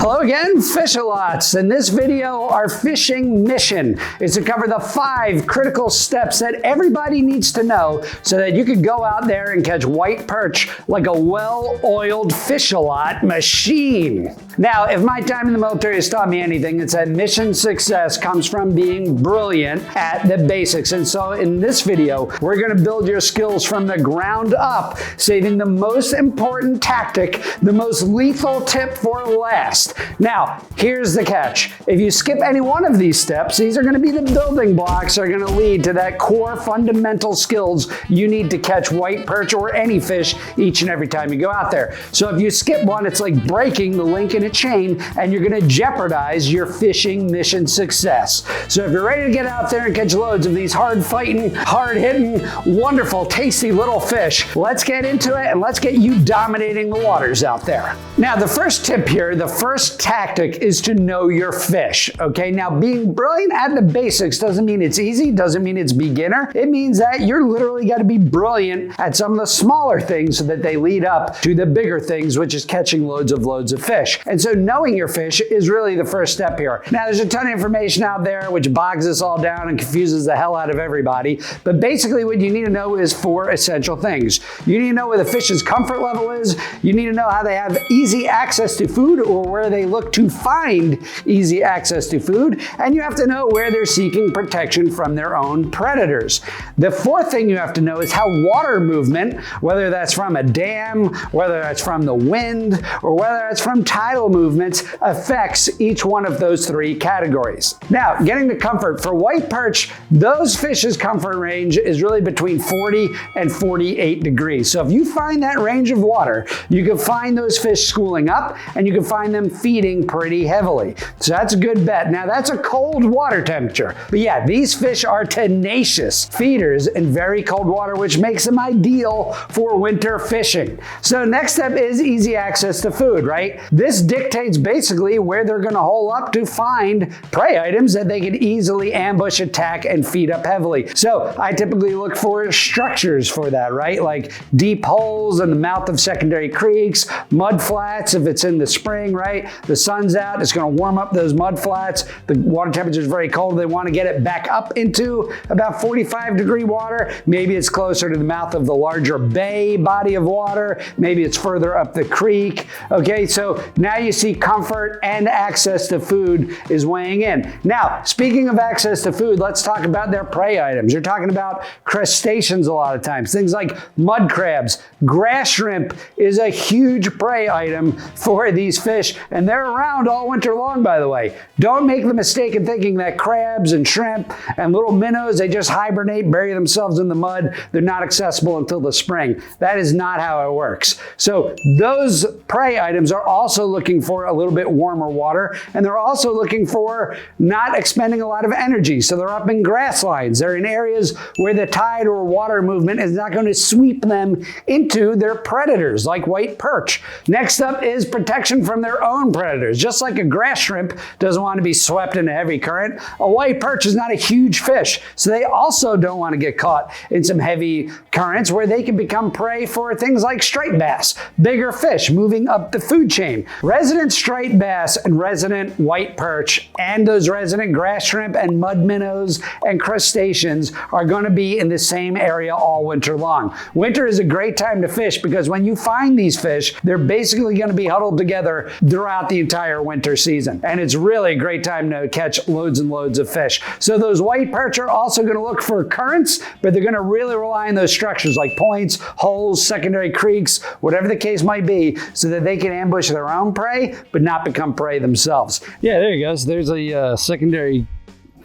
Hello again, Fish-a-lots. In this video, our fishing mission is to cover the 5 critical steps that everybody needs to know so that you can go out there and catch white perch like a well-oiled fish-a-lot machine. Now, if my time in the military has taught me anything, it's that mission success comes from being brilliant at the basics. And so in this video, we're going to build your skills from the ground up, saving the most important tactic, the most lethal tip for last. Now, here's the catch. If you skip any one of these steps, these are going to be the building blocks that are going to lead to that core fundamental skills you need to catch white perch or any fish each and every time you go out there. So if you skip one, it's like breaking the link in a chain and you're going to jeopardize your fishing mission success. So if you're ready to get out there and catch loads of these hard-fighting, hard-hitting, wonderful, tasty little fish, let's get into it and let's get you dominating the waters out there. Now, the first tip here, the first tactic is to know your fish, okay? Now, being brilliant at the basics doesn't mean it's easy, doesn't mean it's beginner. It means that you're literally got to be brilliant at some of the smaller things so that they lead up to the bigger things, which is catching loads of fish. And so knowing your fish is really the first step here. Now, there's a ton of information out there which bogs us all down and confuses the hell out of everybody. But basically what you need to know is 4 essential things. You need to know where the fish's comfort level is. You need to know how they have easy access to food or where they look to find easy access to food. And you have to know where they're seeking protection from their own predators. The 4th thing you have to know is how water movement, whether that's from a dam, whether that's from the wind, or whether that's from tidal movements, affects each one of those 3 categories. Now, getting to comfort. For white perch, those fish's comfort range is really between 40 and 48 degrees. So if you find that range of water, you can find those fish schooling up and you can find them feeding pretty heavily. So that's a good bet. Now, that's a cold water temperature. But yeah, these fish are tenacious feeders in very cold water, which makes them ideal for winter fishing. So next step is easy access to food, right? This dictates basically where they're going to hole up to find prey items that they can easily ambush, attack, and feed up heavily. So I typically look for structures for that, right? Like deep holes in the mouth of secondary creeks, mud flats if it's in the spring, right? The sun's out, it's going to warm up those mud flats. The water temperature is very cold. They want to get it back up into about 45-degree water. Maybe it's closer to the mouth of the larger bay body of water. Maybe it's further up the creek. Okay, so now you see comfort and access to food is weighing in. Now, speaking of access to food, let's talk about their prey items. You're talking about crustaceans a lot of times. Things like mud crabs. Grass shrimp is a huge prey item for these fish, and they're around all winter long, by the way. Don't make the mistake of thinking that crabs and shrimp and little minnows, they just hibernate, bury themselves in the mud. They're not accessible until the spring. That is not how it works. So those prey items are also looking for a little bit warmer water, and they're also looking for not expending a lot of energy. So they're up in grass lines. They're in areas where the tide or water movement is not going to sweep them into their predators, like white perch. Next up is protection from their own predators. Just like a grass shrimp doesn't want to be swept in a heavy current, a white perch is not a huge fish, so they also don't want to get caught in some heavy currents where they can become prey for things like striped bass, bigger fish moving up the food chain. Resident striped bass and resident white perch and those resident grass shrimp and mud minnows and crustaceans are going to be in the same area all winter long. Winter is a great time to fish because when you find these fish, they're basically going to be huddled together throughout the entire winter season. And it's really a great time to catch loads and loads of fish. So those white perch are also going to look for currents, but they're going to really rely on those structures like points, holes, secondary creeks, whatever the case might be, so that they can ambush their own prey, but not become prey themselves. Yeah, there you go. So there's a secondary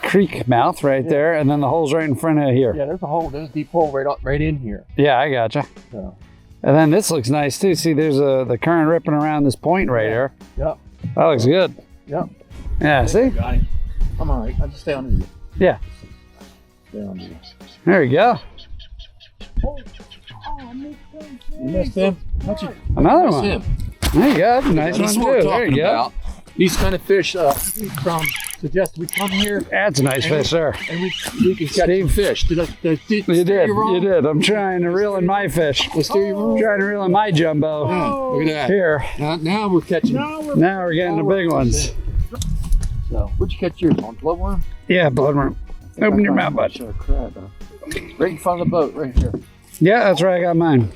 creek mouth right there, and then the hole's right in front of here. Yeah, there's a hole. There's a deep hole right in here. Yeah, I gotcha. So. And then this looks nice too. See, there's the current ripping around this point right here. Yep. That looks good. Yep. Yeah, see? Got him. I'm all right. I'll just stay under you. Yeah. Stay under you. There you go. Oh, I missed him. Another one. There you go. That's a nice one too. There you go. These kind of fish from suggest we come here. That's a nice fish there. And we can catch some fish. You did. I'm trying to reel in my fish. Let's steer you wrong. Trying to reel in my jumbo. Oh, look at that. Here. Now we're catching. Now we're getting the big ones. So, what'd you catch yours on? Bloodworm? Yeah, bloodworm. Open your mouth, bud. Crab, right in front of the boat, right here. Yeah, that's where I got mine.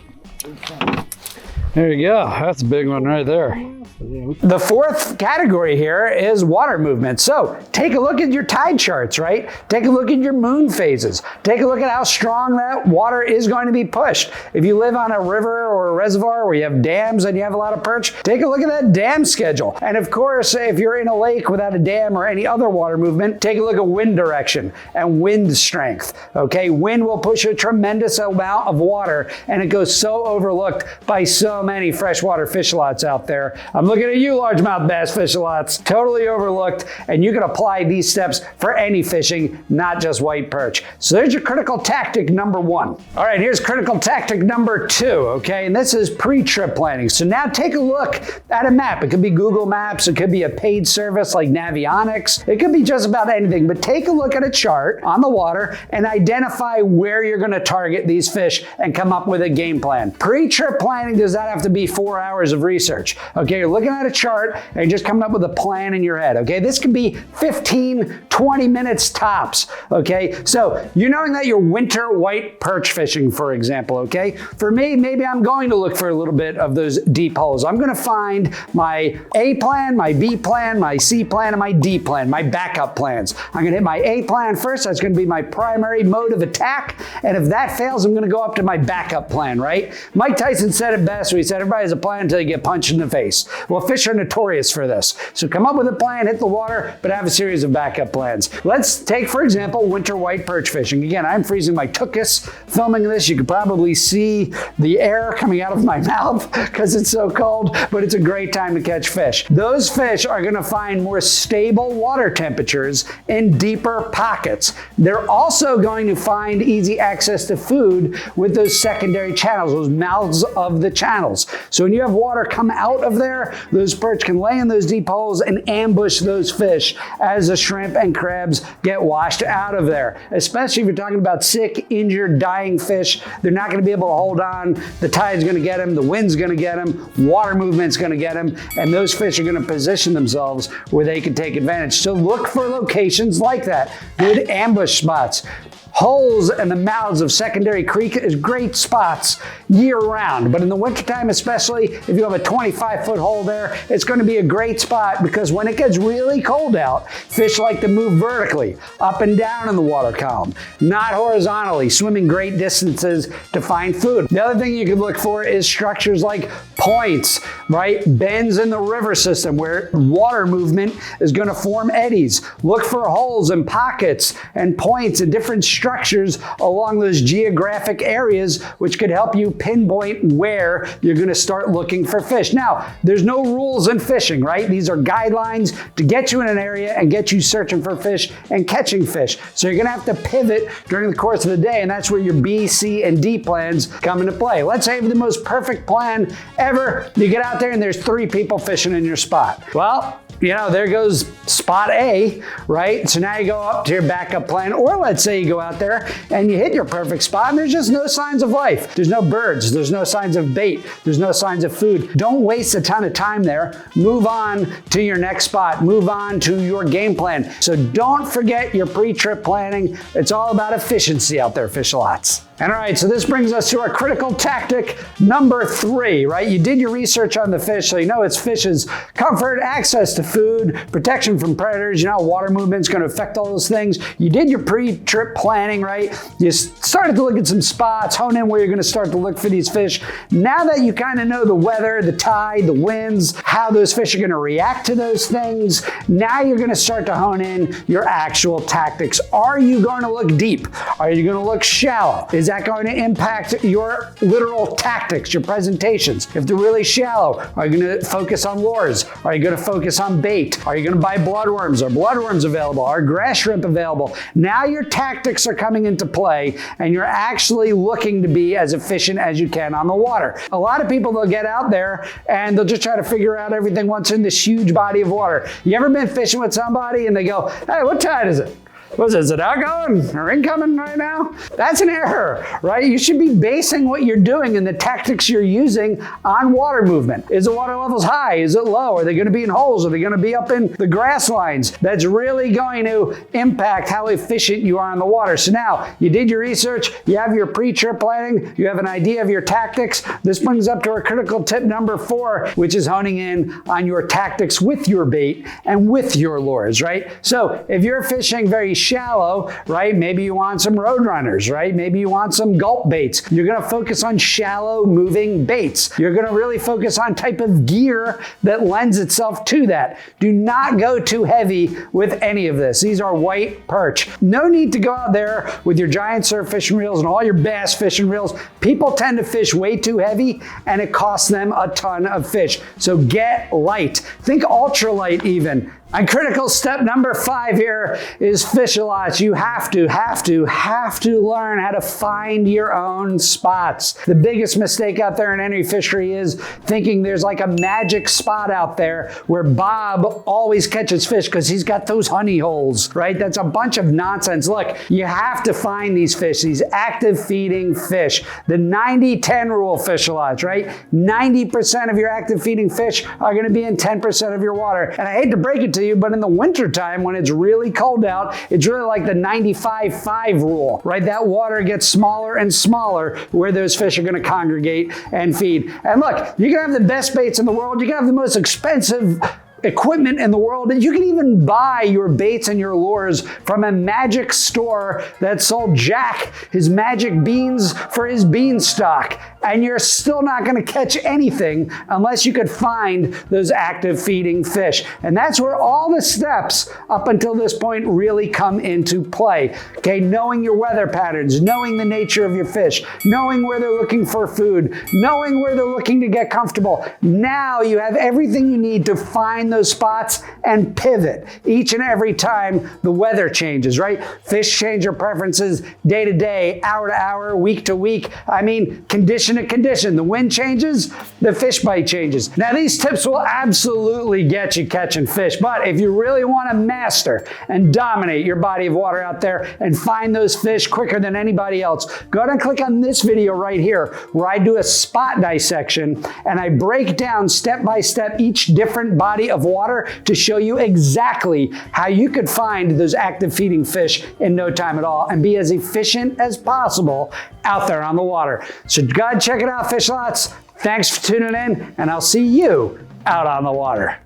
There you go. That's a big one right there. The fourth category here is water movement. So take a look at your tide charts, right? Take a look at your moon phases. Take a look at how strong that water is going to be pushed. If you live on a river or a reservoir where you have dams and you have a lot of perch, take a look at that dam schedule. And of course, if you're in a lake without a dam or any other water movement, take a look at wind direction and wind strength. Okay, wind will push a tremendous amount of water, and it goes so overlooked by so many freshwater fish lots out there. I'm looking at you, largemouth bass fish lots, totally overlooked, and you can apply these steps for any fishing, not just white perch. So there's your critical tactic number 1. All right, here's critical tactic number 2, okay? And this is pre-trip planning. So now take a look at a map. It could be Google Maps, it could be a paid service like Navionics, it could be just about anything, but take a look at a chart on the water and identify where you're gonna target these fish and come up with a game plan. Pre-trip planning does not have to be 4 hours of research. Okay, you're looking at a chart and you're just coming up with a plan in your head. Okay, this could be 15, 20 minutes tops. Okay, so you're knowing that you're winter white perch fishing, for example. Okay, for me, maybe I'm going to look for a little bit of those deep holes. I'm going to find my A plan, my B plan, my C plan, and my D plan, my backup plans. I'm going to hit my A plan first. That's going to be my primary mode of attack. And if that fails, I'm going to go up to my backup plan, right? Mike Tyson said it best. He said, everybody has a plan until you get punched in the face. Well, fish are notorious for this. So come up with a plan, hit the water, but have a series of backup plans. Let's take, for example, winter white perch fishing. Again, I'm freezing my tuchus filming this. You could probably see the air coming out of my mouth because it's so cold, but it's a great time to catch fish. Those fish are going to find more stable water temperatures in deeper pockets. They're also going to find easy access to food with those secondary channels, those mouths of the channels. So when you have water come out of there, those perch can lay in those deep holes and ambush those fish as the shrimp and crabs get washed out of there. Especially if you're talking about sick, injured, dying fish, they're not going to be able to hold on. The tide's going to get them, the wind's going to get them, water movement's going to get them, and those fish are going to position themselves where they can take advantage. So look for locations like that. Good ambush spots. Holes in the mouths of secondary creek is great spots year round, but in the wintertime especially, if you have a 25-foot hole there, it's going to be a great spot because when it gets really cold out, fish like to move vertically, up and down in the water column, not horizontally, swimming great distances to find food. The other thing you can look for is structures like points, right? Bends in the river system where water movement is going to form eddies. Look for holes and pockets and points and different structures along those geographic areas, which could help you pinpoint where you're going to start looking for fish. Now, there's no rules in fishing, right? These are guidelines to get you in an area and get you searching for fish and catching fish. So you're going to have to pivot during the course of the day, and that's where your B, C, and D plans come into play. Let's say the most perfect plan ever, you get out there and there's 3 people fishing in your spot. Well, you know, there goes spot A, right? So now you go up to your backup plan, or let's say you go out there and you hit your perfect spot and there's just no signs of life. There's no birds, there's no signs of bait, there's no signs of food. Don't waste a ton of time there. Move on to your next spot, move on to your game plan. So don't forget your pre-trip planning. It's all about efficiency out there, fish lots. And all right, so this brings us to our critical tactic number 3, right? You did your research on the fish, so you know it's fish's comfort, access to food, protection from predators. You know how water movement's going to affect all those things. You did your pre-trip planning, right? You started to look at some spots, hone in where you're going to start to look for these fish. Now that you kind of know the weather, the tide, the winds, how those fish are going to react to those things, now you're going to start to hone in your actual tactics. Are you going to look deep? Are you going to look shallow? Is that going to impact your literal tactics, your presentations? If they're really shallow, are you going to focus on lures? Are you going to focus on bait? Are you going to buy bloodworms? Are bloodworms available? Are grass shrimp available? Now your tactics are coming into play and you're actually looking to be as efficient as you can on the water. A lot of people, they'll get out there and they'll just try to figure out everything once in this huge body of water. You ever been fishing with somebody and they go, hey, what tide is it? Is it outgoing or incoming right now? That's an error, right? You should be basing what you're doing and the tactics you're using on water movement. Is the water levels high? Is it low? Are they going to be in holes? Are they going to be up in the grass lines? That's really going to impact how efficient you are on the water. So now you did your research, you have your pre-trip planning, you have an idea of your tactics. This brings up to our critical tip number 4, which is honing in on your tactics with your bait and with your lures, right? So if you're fishing very shallow, right? Maybe you want some road runners, right? Maybe you want some gulp baits. You're going to focus on shallow moving baits. You're going to really focus on type of gear that lends itself to that. Do not go too heavy with any of this. These are white perch. No need to go out there with your giant surf fishing reels and all your bass fishing reels. People tend to fish way too heavy and it costs them a ton of fish. So get light. Think ultralight even. And critical step number 5 here is fish-a-lots. You have to learn how to find your own spots. The biggest mistake out there in any fishery is thinking there's like a magic spot out there where Bob always catches fish because he's got those honey holes, right? That's a bunch of nonsense. Look, you have to find these fish, these active feeding fish. The 90-10 rule, fish-a-lots, right? 90% of your active feeding fish are going to be in 10% of your water. And I hate to break it to you, but in the wintertime, when it's really cold out, it's really like the 95-5 rule, right? That water gets smaller and smaller where those fish are going to congregate and feed. And look, you can have the best baits in the world, you can have the most expensive equipment in the world, and you can even buy your baits and your lures from a magic store that sold Jack his magic beans for his beanstalk, and you're still not going to catch anything unless you could find those active feeding fish. And that's where all the steps up until this point really come into play. Okay, knowing your weather patterns, knowing the nature of your fish, knowing where they're looking for food, knowing where they're looking to get comfortable. Now you have everything you need to find those spots and pivot each and every time the weather changes, right? Fish change their preferences day to day, hour to hour, week to week. I mean, condition to condition. The wind changes, the fish bite changes. Now, these tips will absolutely get you catching fish, but if you really want to master and dominate your body of water out there and find those fish quicker than anybody else, go ahead and click on this video right here where I do a spot dissection and I break down step by step each different body of water to show you exactly how you could find those active feeding fish in no time at all and be as efficient as possible out there on the water. So go ahead, check it out, fish lots. Thanks for tuning in, and I'll see you out on the water.